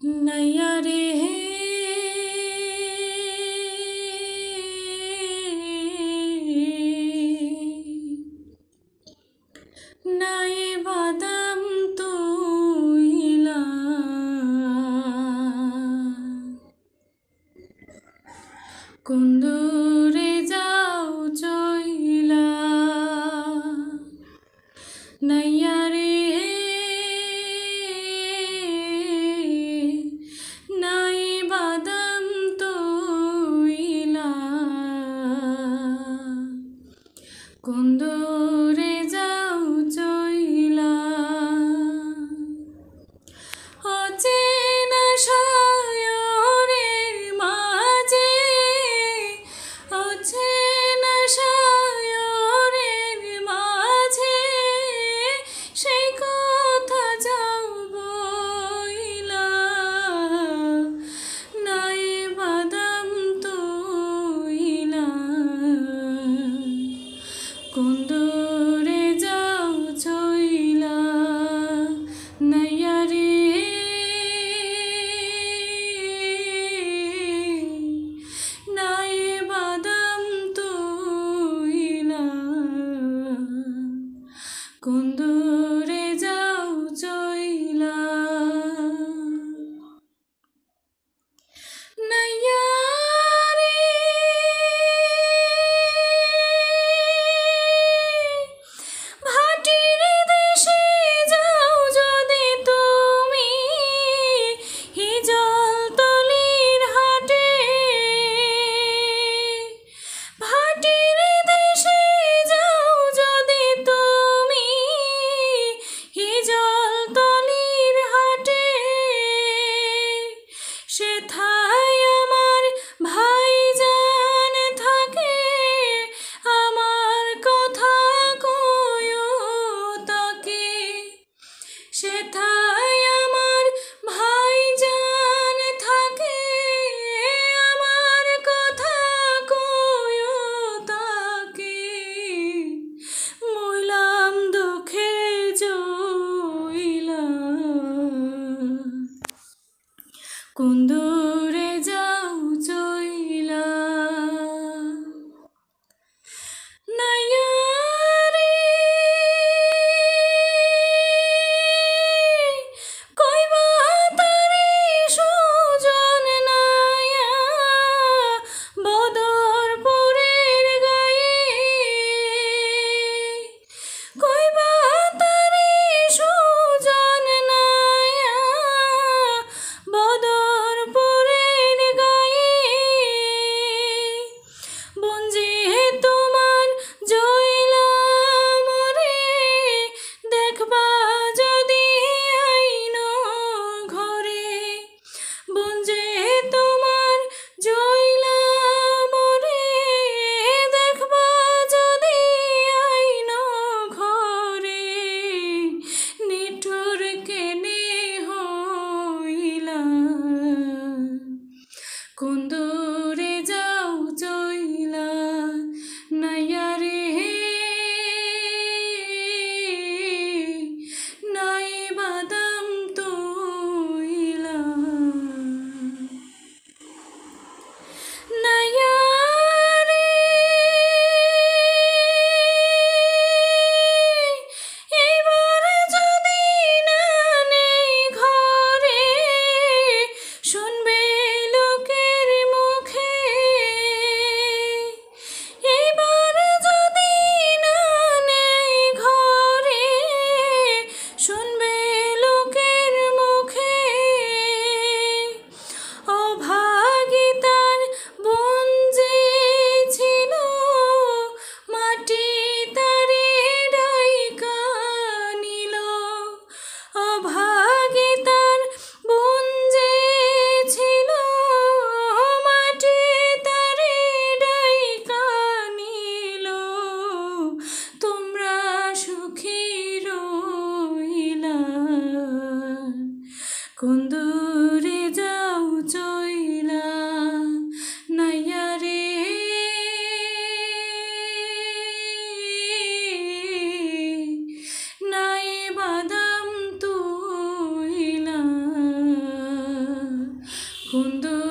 नैया रे নাই বাদাম তুইলা কোন দূরে যাও চইলা নাইয়া রে নাই বাদাম তুইলা কোন দূরে যাও চইলা অচেনা সায়রের মাঝে অচেনা সায়রের মাঝে সেই কথা যাও বইলা নাই বাদাম তুইলা কোন দূরে যাও চইলা নাইয়া রে নাই বাদাম তুইলা কোন দূরে যাও চইলা নাইয়া রে ভাটির দেশে যাও যদি তুমি হিজলতলির হাটে ভাটির দেশে যাও যদি তুমি হিজলতলির হাটে সেথায় আমার ভাইজান থাকে আমার কথা কয়ো তাকে সেথায় আমার ভাইজান থাকে আমার কথা কয়ো তাকে মইলাম দুঃখে জইলা কোন দূরে যাও চইলা নাইয়া রে কইবা তারে সুজন নাইয়া বদরপুরের গায়ে কইবা তারে সুজন নাইয়া বদরপুর কোন